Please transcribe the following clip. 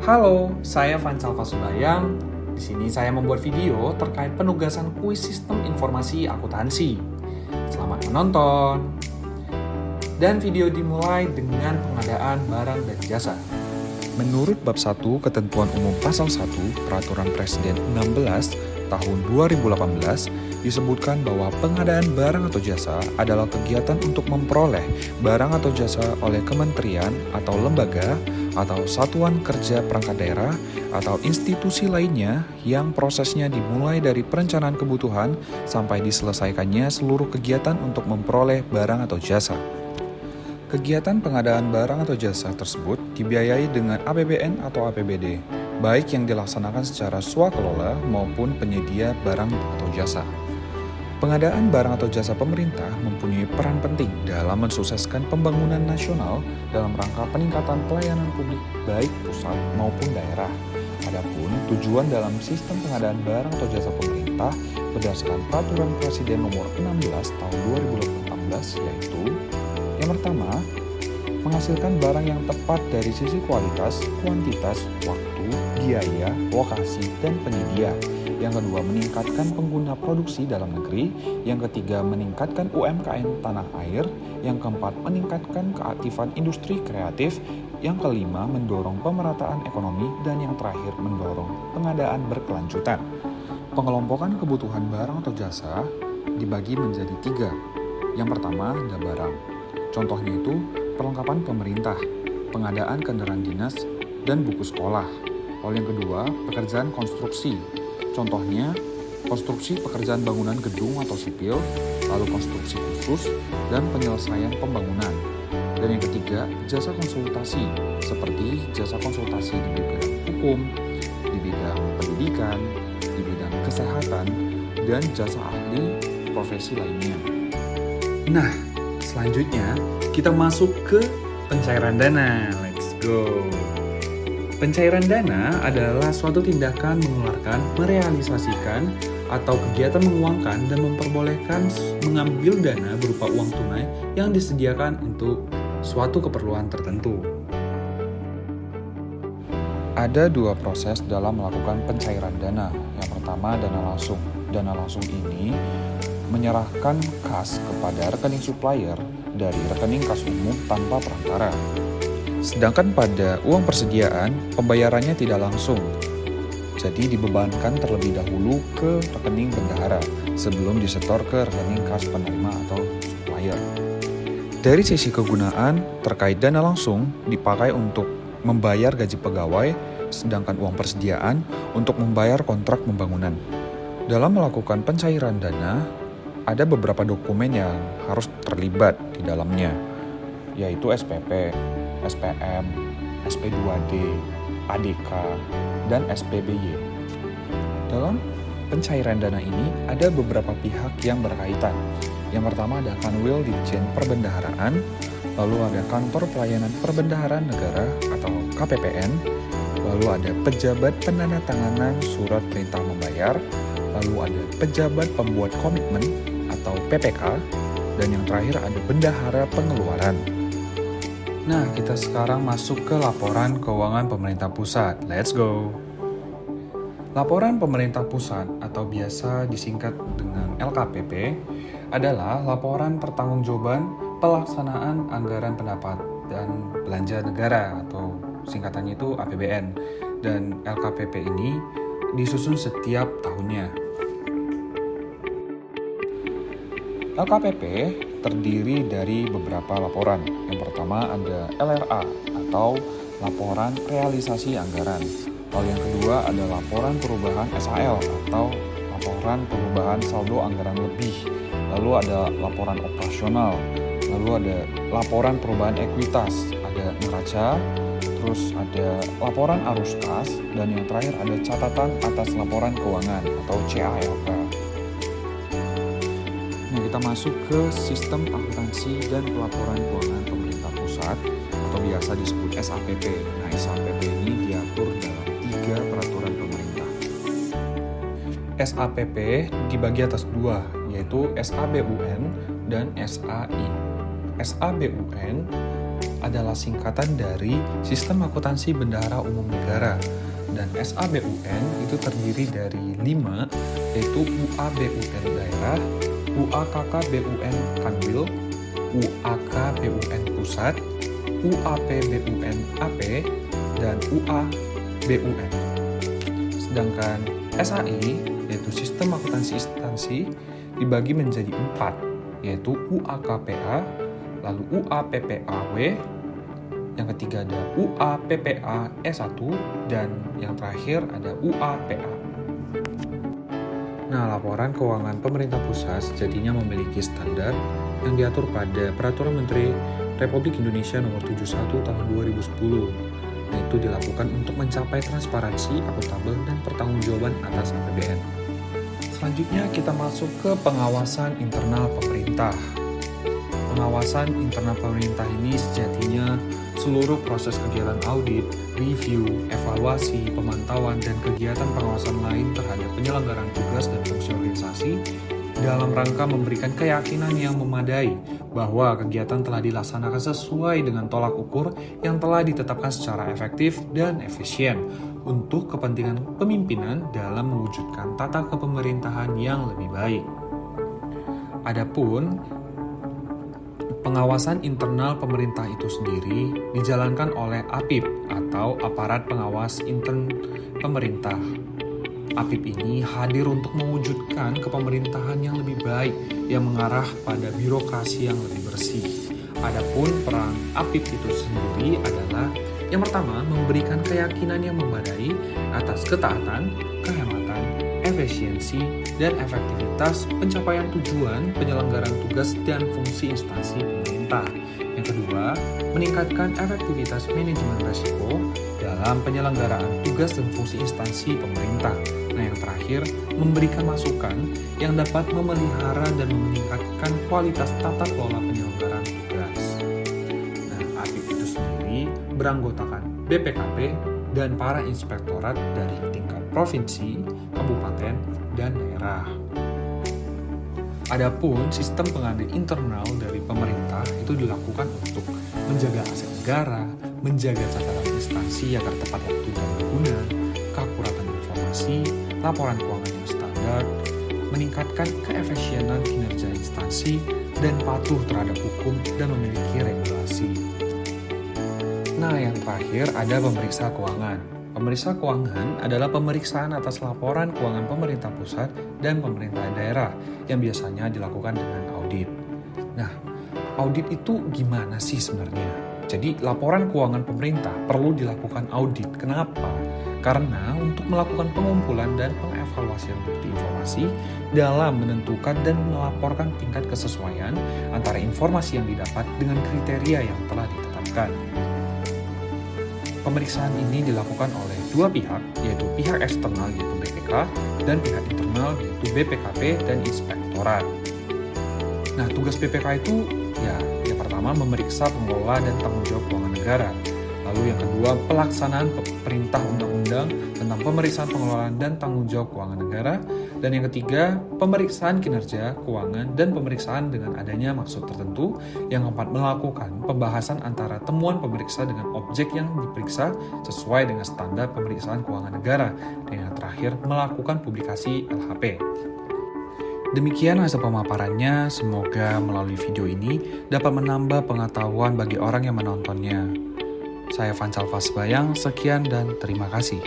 Halo, saya Fansal Fasubayang. Di sini saya membuat video terkait penugasan kuis sistem informasi akuntansi. Selamat menonton. Dan video dimulai dengan pengadaan barang dan jasa. Menurut bab 1 Ketentuan Umum Pasal 1 Peraturan Presiden 16 tahun 2018 disebutkan bahwa pengadaan barang atau jasa adalah kegiatan untuk memperoleh barang atau jasa oleh kementerian atau lembaga atau satuan kerja perangkat daerah atau institusi lainnya yang prosesnya dimulai dari perencanaan kebutuhan sampai diselesaikannya seluruh kegiatan untuk memperoleh barang atau jasa. Kegiatan pengadaan barang atau jasa tersebut dibiayai dengan APBN atau APBD, baik yang dilaksanakan secara swakelola maupun penyedia barang atau jasa. Pengadaan barang atau jasa pemerintah mempunyai peran penting dalam mensukseskan pembangunan nasional dalam rangka peningkatan pelayanan publik baik pusat maupun daerah. Adapun tujuan dalam sistem pengadaan barang atau jasa pemerintah berdasarkan Peraturan Presiden Nomor 16 Tahun 2018 yaitu: yang pertama, menghasilkan barang yang tepat dari sisi kualitas, kuantitas, waktu, biaya, lokasi, dan penyedia. Yang kedua, meningkatkan pengguna produksi dalam negeri. Yang ketiga, meningkatkan UMKM tanah air. Yang keempat, meningkatkan keaktifan industri kreatif. Yang kelima, mendorong pemerataan ekonomi. Dan yang terakhir, mendorong pengadaan berkelanjutan. Pengelompokan kebutuhan barang atau jasa dibagi menjadi 3. Yang pertama, ada barang. Contohnya itu perlengkapan pemerintah, pengadaan kendaraan dinas, dan buku sekolah. Lalu yang kedua, pekerjaan konstruksi. Contohnya, konstruksi pekerjaan bangunan gedung atau sipil, lalu konstruksi khusus, dan penyelesaian pembangunan. Dan yang ketiga, jasa konsultasi, seperti jasa konsultasi di bidang hukum, di bidang pendidikan, di bidang kesehatan, dan jasa ahli profesi lainnya. Nah, selanjutnya kita masuk ke pencairan dana. Let's go! Pencairan dana adalah suatu tindakan mengeluarkan, merealisasikan, atau kegiatan menguangkan dan memperbolehkan mengambil dana berupa uang tunai yang disediakan untuk suatu keperluan tertentu. Ada 2 proses dalam melakukan pencairan dana. Yang pertama, dana langsung. Dana langsung ini menyerahkan kas kepada rekening supplier dari rekening kas umum tanpa perantara. Sedangkan pada uang persediaan, pembayarannya tidak langsung, jadi dibebankan terlebih dahulu ke rekening bendahara sebelum disetor ke rekening kas penerima atau supplier. Dari sisi kegunaan, terkait dana langsung dipakai untuk membayar gaji pegawai, sedangkan uang persediaan untuk membayar kontrak pembangunan. Dalam melakukan pencairan dana, ada beberapa dokumen yang harus terlibat di dalamnya, yaitu SPP, SPM, SP2D, ADK, dan SPBY. Dalam pencairan dana ini ada beberapa pihak yang berkaitan. Yang pertama ada Kanwil Ditjen Perbendaharaan, lalu ada Kantor Pelayanan Perbendaharaan Negara atau KPPN, lalu ada Pejabat Penandatanganan Surat Perintah Membayar, lalu ada Pejabat Pembuat Komitmen atau PPK, dan yang terakhir ada Bendahara Pengeluaran. Nah, kita sekarang masuk ke laporan keuangan pemerintah pusat. Let's go! Laporan pemerintah pusat atau biasa disingkat dengan LKPP adalah laporan pertanggungjawaban pelaksanaan anggaran pendapat dan belanja negara atau singkatannya itu APBN. Dan LKPP ini disusun setiap tahunnya. LKPP terdiri dari beberapa laporan. Yang pertama ada LRA atau laporan realisasi anggaran. Lalu yang kedua ada laporan perubahan SAL atau laporan perubahan saldo anggaran lebih. Lalu ada laporan operasional. Lalu ada laporan perubahan ekuitas, ada neraca, terus ada laporan arus kas, dan yang terakhir ada catatan atas laporan keuangan atau CALK. Nah, kita masuk ke sistem akuntansi dan pelaporan keuangan pemerintah pusat atau biasa disebut SAPP. Nah, SAPP ini diatur dalam 3 peraturan pemerintah. SAPP dibagi atas 2, yaitu SABUN dan SAI. SABUN adalah singkatan dari Sistem Akuntansi Bendahara Umum Negara, dan SABUN itu terdiri dari 5, yaitu UABUN Daerah, UAKKBUN Kanwil, UAKBUN Pusat, UAPBUN AP, dan UABUN. Sedangkan SAI, yaitu Sistem Akuntansi Instansi, dibagi menjadi 4, yaitu UAKPA, lalu UAPPAW, yang ketiga ada UAPPA E1, dan yang terakhir ada UAPA. Nah, laporan keuangan pemerintah pusat sejatinya memiliki standar yang diatur pada Peraturan Menteri Republik Indonesia Nomor 71 Tahun 2010, yaitu dilakukan untuk mencapai transparansi, akuntabel, dan pertanggungjawaban atas APBN. Selanjutnya kita masuk ke pengawasan internal pemerintah. Pengawasan internal pemerintah ini sejatinya seluruh proses kegiatan audit, review, evaluasi, pemantauan, dan kegiatan pengawasan lain terhadap penyelenggaraan tugas dan fungsi organisasi dalam rangka memberikan keyakinan yang memadai bahwa kegiatan telah dilaksanakan sesuai dengan tolak ukur yang telah ditetapkan secara efektif dan efisien untuk kepentingan pemimpinan dalam mewujudkan tata kepemerintahan yang lebih baik. Adapun pengawasan internal pemerintah itu sendiri dijalankan oleh APIP atau Aparat Pengawas Intern Pemerintah. APIP ini hadir untuk mewujudkan kepemerintahan yang lebih baik yang mengarah pada birokrasi yang lebih bersih. Adapun peran APIP itu sendiri adalah yang pertama, memberikan keyakinan yang memadai atas ketaatan, kehematan, efisiensi, dan efektivitas pencapaian tujuan penyelenggaraan tugas dan fungsi instansi pemerintah. Yang kedua, meningkatkan efektivitas manajemen risiko dalam penyelenggaraan tugas dan fungsi instansi pemerintah. Nah, yang terakhir, memberikan masukan yang dapat memelihara dan meningkatkan kualitas tata kelola penyelenggaraan tugas. Nah, APIP itu sendiri beranggotakan BPKP dan para inspektorat dari tingkat provinsi, kabupaten, dan daerah. Adapun sistem pengadaan internal dari pemerintah itu dilakukan untuk menjaga aset negara, menjaga catatan instansi agar tepat waktu dan berguna, keakuratan informasi, laporan keuangan yang standar, meningkatkan keefisienan kinerja instansi, dan patuh terhadap hukum dan memiliki regulasi. Nah, yang terakhir ada pemeriksa keuangan. Pemeriksa keuangan adalah pemeriksaan atas laporan keuangan pemerintah pusat dan pemerintah daerah yang biasanya dilakukan dengan audit. Nah, audit itu gimana sih sebenarnya? Jadi, laporan keuangan pemerintah perlu dilakukan audit. Kenapa? Karena untuk melakukan pengumpulan dan pengevaluasian bukti informasi dalam menentukan dan melaporkan tingkat kesesuaian antara informasi yang didapat dengan kriteria yang telah ditetapkan. Pemeriksaan ini dilakukan oleh dua pihak, yaitu pihak eksternal yaitu BPK dan pihak internal yaitu BPKP dan inspektorat. Nah, tugas BPK itu yang pertama memeriksa pengelola dan tanggung jawab keuangan negara. Lalu yang kedua, pelaksanaan perintah undang-undang tentang pemeriksaan pengelolaan dan tanggung jawab keuangan negara. Dan yang ketiga, pemeriksaan kinerja keuangan dan pemeriksaan dengan adanya maksud tertentu. Yang keempat, melakukan pembahasan antara temuan pemeriksa dengan objek yang diperiksa sesuai dengan standar pemeriksaan keuangan negara. Dan yang terakhir, melakukan publikasi LHP. Demikian hasil pemaparannya, semoga melalui video ini dapat menambah pengetahuan bagi orang yang menontonnya. Saya Fansal Fasbayang, sekian dan terima kasih.